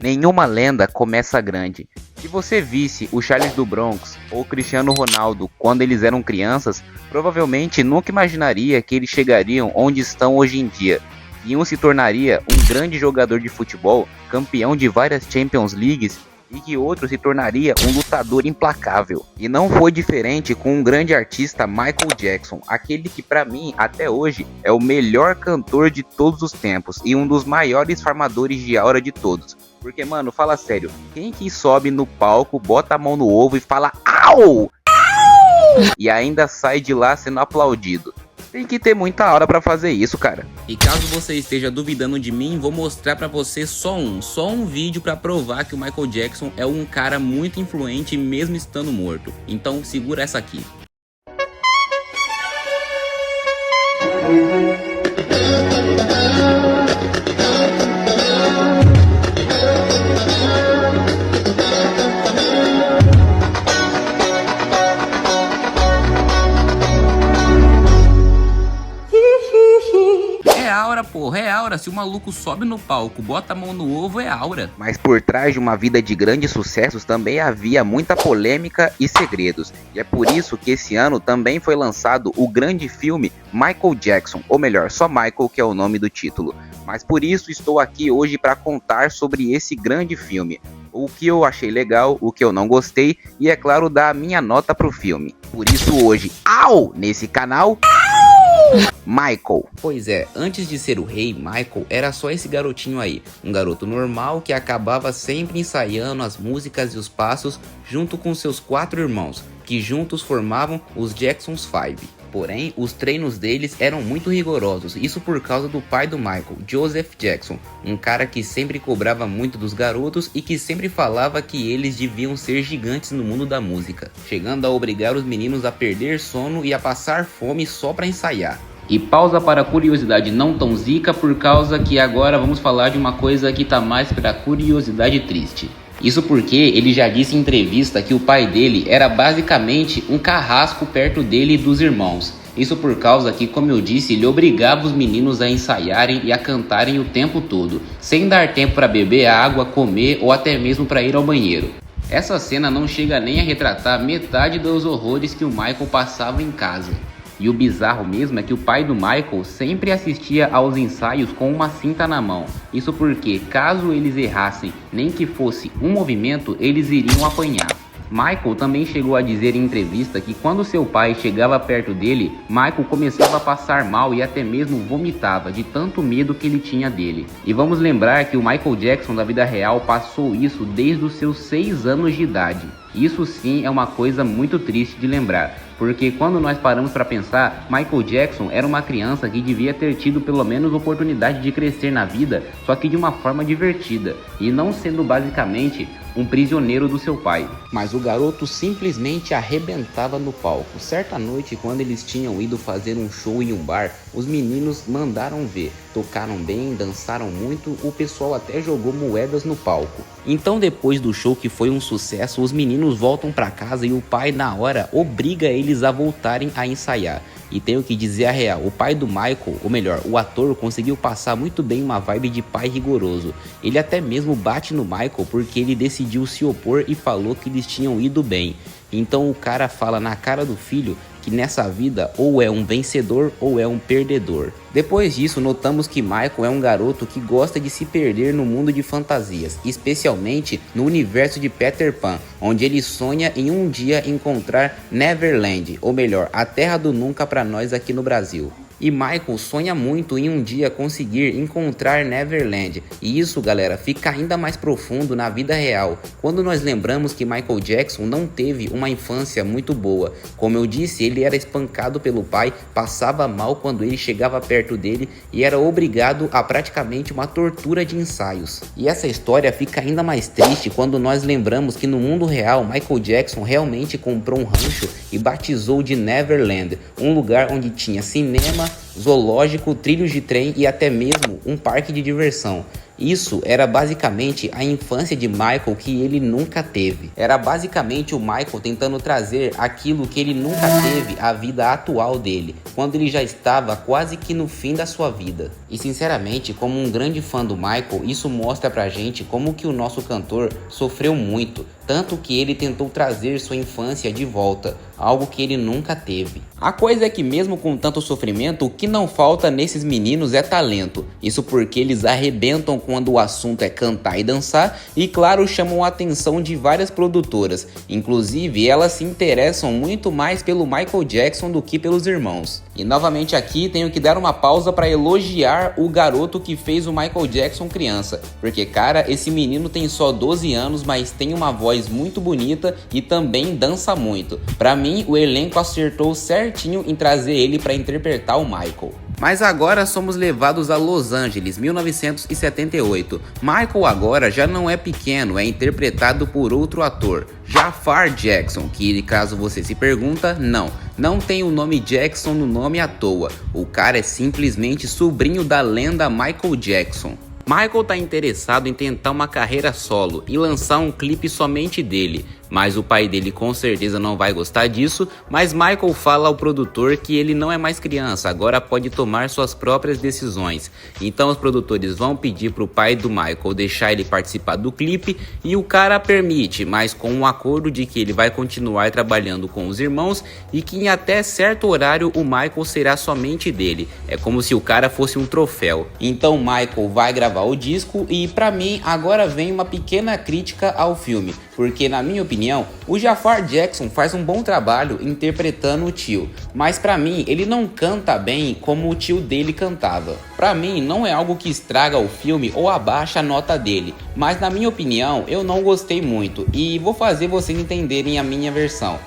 Nenhuma lenda começa grande. Se você visse o Charles do Bronx ou o Cristiano Ronaldo quando eles eram crianças, provavelmente nunca imaginaria que eles chegariam onde estão hoje em dia. E um se tornaria um grande jogador de futebol, campeão de várias Champions Leagues, e que outro se tornaria um lutador implacável. E não foi diferente com um grande artista, Michael Jackson, aquele que para mim até hoje é o melhor cantor de todos os tempos e um dos maiores farmadores de aura de todos. Porque, mano, fala sério, quem que sobe no palco, bota a mão no ovo e fala "au!" e ainda sai de lá sendo aplaudido? Tem que ter muita aura pra fazer isso, cara. E caso você esteja duvidando de mim, vou mostrar pra você só um vídeo pra provar que o Michael Jackson é um cara muito influente mesmo estando morto. Então segura essa aqui. É aura, porra, é aura. Se o maluco sobe no palco, bota a mão no ovo, é aura. Mas por trás de uma vida de grandes sucessos também havia muita polêmica e segredos. E é por isso que esse ano também foi lançado o grande filme Michael Jackson, ou melhor, só Michael, que é o nome do título. Mas por isso estou aqui hoje para contar sobre esse grande filme. O que eu achei legal, o que eu não gostei e, é claro, dar a minha nota pro filme. Por isso hoje, nesse canal... Michael. Pois é, antes de ser o rei, Michael era só esse garotinho aí, um garoto normal que acabava sempre ensaiando as músicas e os passos junto com seus 4 irmãos, que juntos formavam os Jackson's 5. Porém, os treinos deles eram muito rigorosos, isso por causa do pai do Michael, Joseph Jackson, um cara que sempre cobrava muito dos garotos e que sempre falava que eles deviam ser gigantes no mundo da música, chegando a obrigar os meninos a perder sono e a passar fome só pra ensaiar. E pausa para curiosidade não tão zica, por causa que agora vamos falar de uma coisa que tá mais pra curiosidade triste. Isso porque ele já disse em entrevista que o pai dele era basicamente um carrasco perto dele e dos irmãos. Isso por causa que, como eu disse, ele obrigava os meninos a ensaiarem e a cantarem o tempo todo, sem dar tempo para beber água, comer ou até mesmo para ir ao banheiro. Essa cena não chega nem a retratar metade dos horrores que o Michael passava em casa. E o bizarro mesmo é que o pai do Michael sempre assistia aos ensaios com uma cinta na mão. Isso porque, caso eles errassem nem que fosse um movimento, eles iriam apanhar. Michael também chegou a dizer em entrevista que quando seu pai chegava perto dele, Michael começava a passar mal e até mesmo vomitava de tanto medo que ele tinha dele. E vamos lembrar que o Michael Jackson da vida real passou isso desde os seus 6 anos de idade. Isso sim é uma coisa muito triste de lembrar, porque quando nós paramos para pensar, Michael Jackson era uma criança que devia ter tido pelo menos oportunidade de crescer na vida, só que de uma forma divertida, e não sendo basicamente um prisioneiro do seu pai. Mas o garoto simplesmente arrebentava no palco. Certa noite, quando eles tinham ido fazer um show em um bar, os meninos mandaram ver. Tocaram bem, dançaram muito, o pessoal até jogou moedas no palco. Então depois do show, que foi um sucesso, os meninos voltam para casa e o pai na hora obriga eles a voltarem a ensaiar. E tenho que dizer a real, o pai do Michael, ou melhor, o ator, conseguiu passar muito bem uma vibe de pai rigoroso. Ele até mesmo bate no Michael porque ele decidiu se opor e falou que eles tinham ido bem. Então o cara fala na cara do filho que nessa vida ou é um vencedor ou é um perdedor. Depois disso, notamos que Michael é um garoto que gosta de se perder no mundo de fantasias, especialmente no universo de Peter Pan, onde ele sonha em um dia encontrar Neverland, ou melhor, a Terra do Nunca para nós aqui no Brasil. E Michael sonha muito em um dia conseguir encontrar Neverland. E isso, galera, fica ainda mais profundo na vida real, quando nós lembramos que Michael Jackson não teve uma infância muito boa. Como eu disse, ele era espancado pelo pai, passava mal quando ele chegava perto dele e era obrigado a praticamente uma tortura de ensaios. E essa história fica ainda mais triste quando nós lembramos que no mundo real, Michael Jackson realmente comprou um rancho e batizou de Neverland, um lugar onde tinha cinema, zoológico, trilhos de trem e até mesmo um parque de diversão. Isso era basicamente a infância de Michael que ele nunca teve. Era basicamente o Michael tentando trazer aquilo que ele nunca teve à vida atual dele, quando ele já estava quase que no fim da sua vida. E sinceramente, como um grande fã do Michael, isso mostra pra gente como que o nosso cantor sofreu muito, tanto que ele tentou trazer sua infância de volta, algo que ele nunca teve. A coisa é que mesmo com tanto sofrimento, o que não falta nesses meninos é talento. Isso porque eles arrebentam quando o assunto é cantar e dançar e claro, chamam a atenção de várias produtoras. Inclusive, elas se interessam muito mais pelo Michael Jackson do que pelos irmãos. E novamente aqui tenho que dar uma pausa para elogiar o garoto que fez o Michael Jackson criança. Porque cara, esse menino tem só 12 anos, mas tem uma voz muito bonita e também dança muito. Pra mim, o elenco acertou certinho em trazer ele para interpretar o Michael. Mas agora somos levados a Los Angeles, 1978. Michael agora já não é pequeno, é interpretado por outro ator, Jafar Jackson, que caso você se pergunta, não tem o nome Jackson no nome à toa. O cara é simplesmente sobrinho da lenda Michael Jackson. Michael tá interessado em tentar uma carreira solo e lançar um clipe somente dele, mas o pai dele com certeza não vai gostar disso, mas Michael fala ao produtor que ele não é mais criança, agora pode tomar suas próprias decisões. Então os produtores vão pedir pro pai do Michael deixar ele participar do clipe e o cara permite, mas com um acordo de que ele vai continuar trabalhando com os irmãos e que em até certo horário o Michael será somente dele. É como se o cara fosse um troféu. Então Michael vai gravar o disco e pra mim agora vem uma pequena crítica ao filme, porque na minha opinião o Jafar Jackson faz um bom trabalho interpretando o tio, mas pra mim ele não canta bem como o tio dele cantava. Pra mim não é algo que estraga o filme ou abaixa a nota dele, mas na minha opinião eu não gostei muito e vou fazer vocês entenderem a minha versão.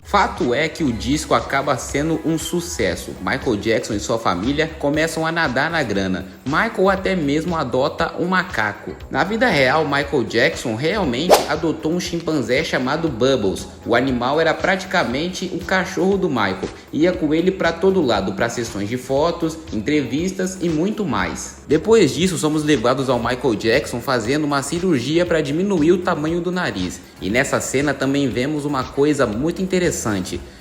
Fato é que o disco acaba sendo um sucesso. Michael Jackson e sua família começam a nadar na grana. Michael até mesmo adota um macaco. Na vida real, Michael Jackson realmente adotou um chimpanzé chamado Bubbles. O animal era praticamente o cachorro do Michael. Ia com ele para todo lado, para sessões de fotos, entrevistas e muito mais. Depois disso, somos levados ao Michael Jackson fazendo uma cirurgia para diminuir o tamanho do nariz. E nessa cena também vemos uma coisa muito interessante.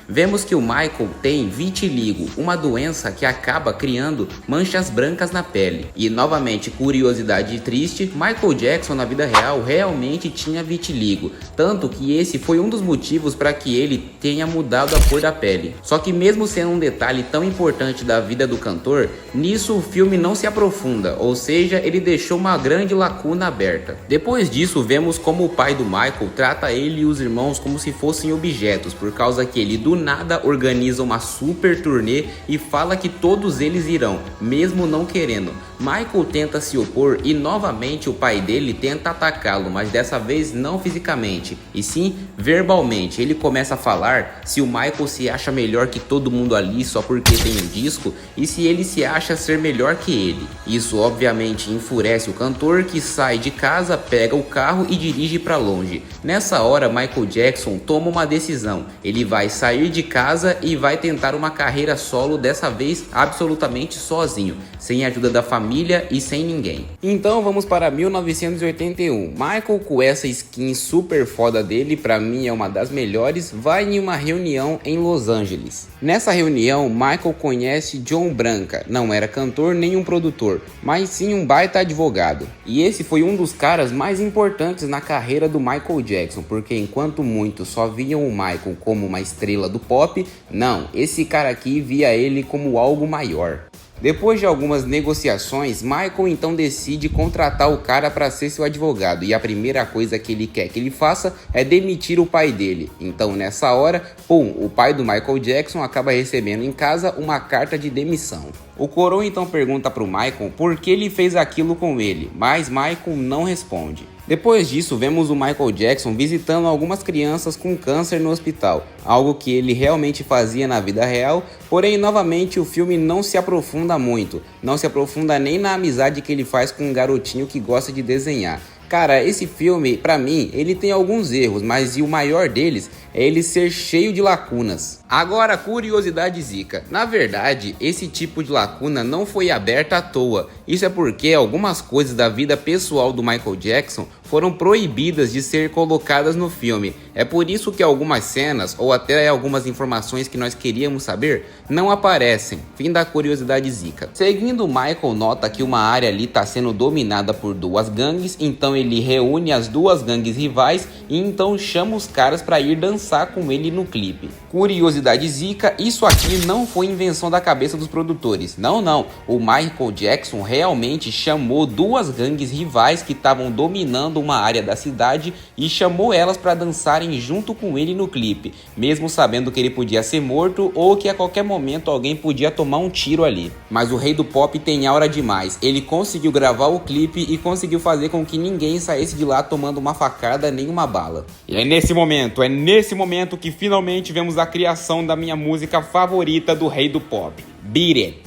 Vemos que o Michael tem vitiligo, uma doença que acaba criando manchas brancas na pele. E novamente, curiosidade triste, Michael Jackson na vida real realmente tinha vitiligo, tanto que esse foi um dos motivos para que ele tenha mudado a cor da pele. Só que mesmo sendo um detalhe tão importante da vida do cantor, nisso o filme não se aprofunda, ou seja, ele deixou uma grande lacuna aberta. Depois disso, vemos como o pai do Michael trata ele e os irmãos como se fossem objetos, por causa que ele do nada organiza uma super turnê e fala que todos eles irão, mesmo não querendo. Michael tenta se opor e novamente o pai dele tenta atacá-lo, mas dessa vez não fisicamente, e sim verbalmente. Ele começa a falar se o Michael se acha melhor que todo mundo ali só porque tem um disco e se ele se acha ser melhor que ele. Isso obviamente enfurece o cantor, que sai de casa, pega o carro e dirige para longe. Nessa hora Michael Jackson toma uma decisão, ele vai sair de casa e vai tentar uma carreira solo, dessa vez absolutamente sozinho, sem a ajuda da família e sem ninguém. Então vamos para 1981. Michael, com essa skin super foda dele, pra mim é uma das melhores, vai em uma reunião em Los Angeles. Nessa reunião, Michael conhece John Branca, não era cantor nem um produtor, mas sim um baita advogado. E esse foi um dos caras mais importantes na carreira do Michael Jackson, porque enquanto muitos só viam o Michael como uma estrela do pop, não, esse cara aqui via ele como algo maior. Depois de algumas negociações, Michael então decide contratar o cara para ser seu advogado, e a primeira coisa que ele quer que ele faça é demitir o pai dele. Então nessa hora, o pai do Michael Jackson acaba recebendo em casa uma carta de demissão. O coroa então pergunta pro Michael por que ele fez aquilo com ele, mas Michael não responde. Depois disso, vemos o Michael Jackson visitando algumas crianças com câncer no hospital, algo que ele realmente fazia na vida real, porém novamente o filme não se aprofunda muito, não se aprofunda nem na amizade que ele faz com um garotinho que gosta de desenhar. Cara, esse filme, pra mim, ele tem alguns erros, mas o maior deles é ele ser cheio de lacunas. Agora, curiosidade zica. Na verdade, esse tipo de lacuna não foi aberta à toa. Isso é porque algumas coisas da vida pessoal do Michael Jackson foram proibidas de ser colocadas no filme. É por isso que algumas cenas, ou até algumas informações que nós queríamos saber, não aparecem. Fim da curiosidade zica. Seguindo, Michael nota que uma área ali está sendo dominada por duas gangues, então ele reúne as duas gangues rivais e então chama os caras para ir dançar com ele no clipe. Curiosidade zica, isso aqui não foi invenção da cabeça dos produtores. Não. O Michael Jackson realmente chamou duas gangues rivais que estavam dominando uma área da cidade e chamou elas para dançarem junto com ele no clipe, mesmo sabendo que ele podia ser morto ou que a qualquer momento alguém podia tomar um tiro ali. Mas o rei do pop tem aura demais, ele conseguiu gravar o clipe e conseguiu fazer com que ninguém saísse de lá tomando uma facada nem uma bala. E é nesse momento que finalmente vemos a criação da minha música favorita do rei do pop, Beat It.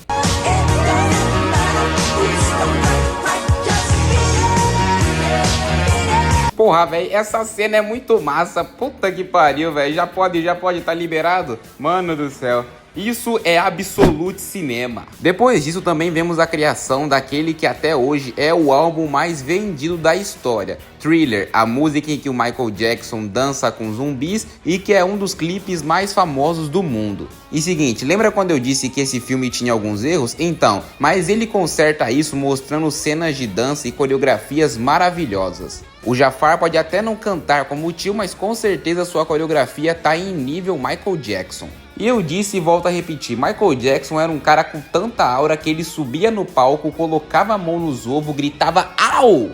Porra, velho, essa cena é muito massa, puta que pariu, velho, já pode tá liberado? Mano do céu. Isso é absolute cinema. Depois disso também vemos a criação daquele que até hoje é o álbum mais vendido da história, Thriller, a música em que o Michael Jackson dança com zumbis e que é um dos clipes mais famosos do mundo. E seguinte, lembra quando eu disse que esse filme tinha alguns erros? Então, mas ele conserta isso mostrando cenas de dança e coreografias maravilhosas. O Jafar pode até não cantar como o tio, mas com certeza sua coreografia tá em nível Michael Jackson. E eu disse e volto a repetir, Michael Jackson era um cara com tanta aura que ele subia no palco, colocava a mão nos ovos, gritava "Au!"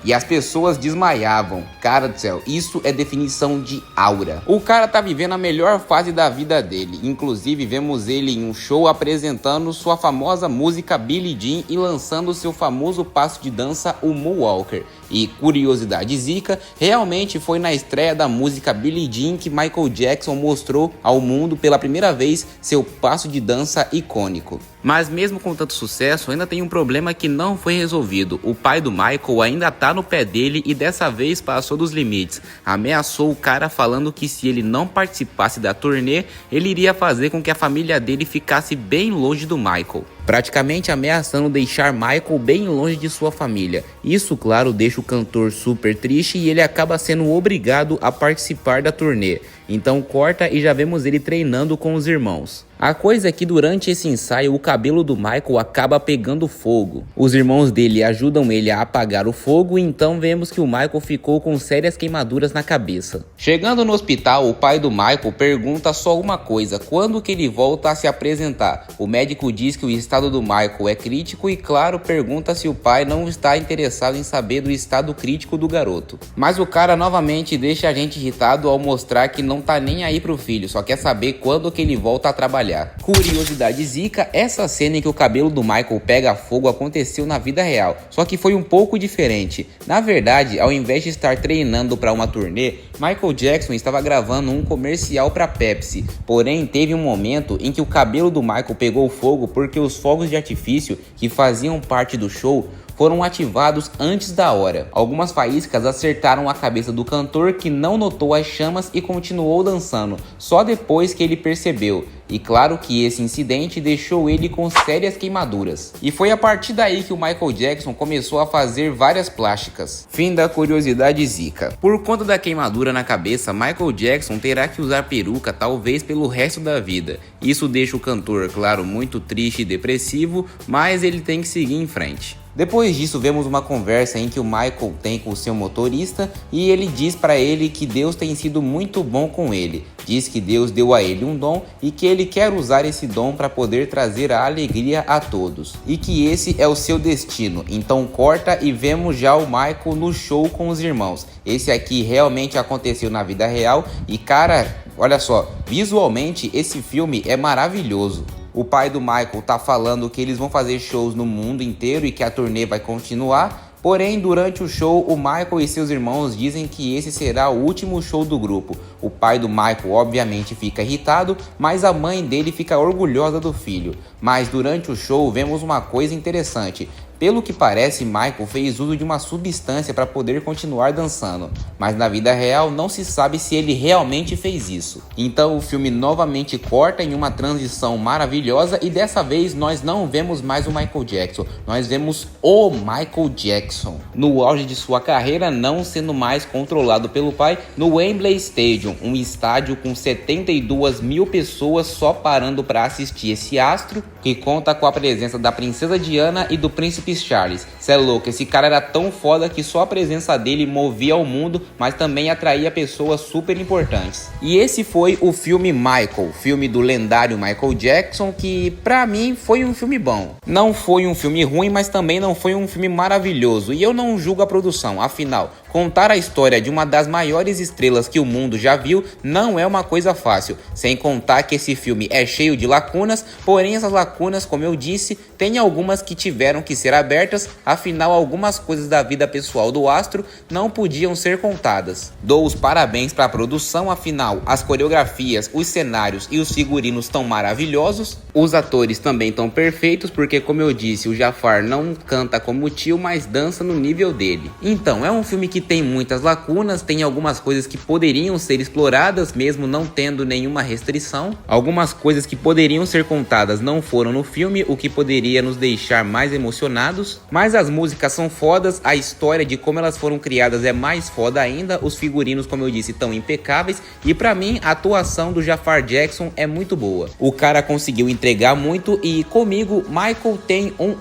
e as pessoas desmaiavam. Cara do céu, isso é definição de aura. O cara tá vivendo a melhor fase da vida dele. Inclusive, vemos ele em um show apresentando sua famosa música Billie Jean e lançando seu famoso passo de dança, o Moonwalker. E curiosidade zica, realmente foi na estreia da música Billie Jean que Michael Jackson mostrou ao mundo pela primeira vez seu passo de dança icônico. Mas mesmo com tanto sucesso, ainda tem um problema que não foi resolvido. O pai do Michael ainda tá no pé dele e dessa vez passou dos limites. Ameaçou o cara falando que se ele não participasse da turnê, ele iria fazer com que a família dele ficasse bem longe do Michael. Praticamente ameaçando deixar Michael bem longe de sua família. Isso, claro, deixa o cantor super triste e ele acaba sendo obrigado a participar da turnê. Então corta e já vemos ele treinando com os irmãos. A coisa é que durante esse ensaio o cabelo do Michael acaba pegando fogo. Os irmãos dele ajudam ele a apagar o fogo e então vemos que o Michael ficou com sérias queimaduras na cabeça. Chegando no hospital, o pai do Michael pergunta só uma coisa: quando que ele volta a se apresentar? O médico diz que o estado do Michael é crítico e, claro, pergunta se o pai não está interessado em saber do estado crítico do garoto. Mas o cara novamente deixa a gente irritado ao mostrar que não tá nem aí pro filho, só quer saber quando que ele volta a trabalhar. Curiosidade zica, essa cena em que o cabelo do Michael pega fogo aconteceu na vida real, só que foi um pouco diferente. Na verdade, ao invés de estar treinando para uma turnê, Michael Jackson estava gravando um comercial para Pepsi. Porém, teve um momento em que o cabelo do Michael pegou fogo porque os fogos de artifício que faziam parte do show foram ativados antes da hora. Algumas faíscas acertaram a cabeça do cantor, que não notou as chamas e continuou dançando, só depois que ele percebeu. E claro que esse incidente deixou ele com sérias queimaduras. E foi a partir daí que o Michael Jackson começou a fazer várias plásticas. Fim da curiosidade zica. Por conta da queimadura na cabeça, Michael Jackson terá que usar peruca talvez pelo resto da vida. Isso deixa o cantor, claro, muito triste e depressivo, mas ele tem que seguir em frente. Depois disso, vemos uma conversa em que o Michael tem com o seu motorista e ele diz para ele que Deus tem sido muito bom com ele. Diz que Deus deu a ele um dom e que ele quer usar esse dom para poder trazer a alegria a todos. E que esse é o seu destino. Então corta e vemos já o Michael no show com os irmãos. Esse aqui realmente aconteceu na vida real e, cara, olha só, visualmente esse filme é maravilhoso. O pai do Michael tá falando que eles vão fazer shows no mundo inteiro e que a turnê vai continuar. Porém, durante o show, o Michael e seus irmãos dizem que esse será o último show do grupo. O pai do Michael obviamente fica irritado, mas a mãe dele fica orgulhosa do filho. Mas durante o show vemos uma coisa interessante. Pelo que parece, Michael fez uso de uma substância para poder continuar dançando, mas na vida real não se sabe se ele realmente fez isso. Então o filme novamente corta em uma transição maravilhosa e dessa vez nós não vemos mais o Michael Jackson, nós vemos o Michael Jackson no auge de sua carreira, não sendo mais controlado pelo pai, no Wembley Stadium, um estádio com 72 mil pessoas só parando para assistir esse astro, que conta com a presença da princesa Diana e do príncipe Charles. Cê é louco, esse cara era tão foda que só a presença dele movia o mundo, mas também atraía pessoas super importantes. E esse foi o filme Michael, filme do lendário Michael Jackson, que pra mim foi um filme bom. Não foi um filme ruim, mas também não foi um filme maravilhoso, e eu não julgo a produção, afinal, contar a história de uma das maiores estrelas que o mundo já viu não é uma coisa fácil, sem contar que esse filme é cheio de lacunas, porém essas lacunas, como eu disse, tem algumas que tiveram que ser abertas, afinal algumas coisas da vida pessoal do astro não podiam ser contadas. Dou os parabéns para a produção, afinal as coreografias, os cenários e os figurinos estão maravilhosos, os atores também estão perfeitos, porque como eu disse, o Jafar não canta como o tio, mas dança no nível dele. Então é um filme que tem muitas lacunas, tem algumas coisas que poderiam ser exploradas mesmo não tendo nenhuma restrição, algumas coisas que poderiam ser contadas não foram no filme, o que poderia nos deixar mais emocionados, mas as músicas são fodas, a história de como elas foram criadas é mais foda ainda, os figurinos, como eu disse, estão impecáveis e pra mim a atuação do Jafar Jackson é muito boa. O cara conseguiu entregar muito e comigo Michael tem um...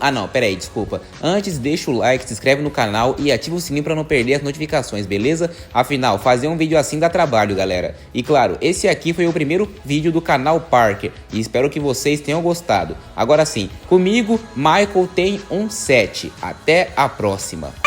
Antes deixa o like, se inscreve no canal e ativa o sininho pra não perder as notificações, beleza? Afinal, fazer um vídeo assim dá trabalho, galera. E claro, esse aqui foi o primeiro vídeo do canal Parker e espero que vocês tenham gostado. Agora sim, comigo Michael tem um 7. Até a próxima.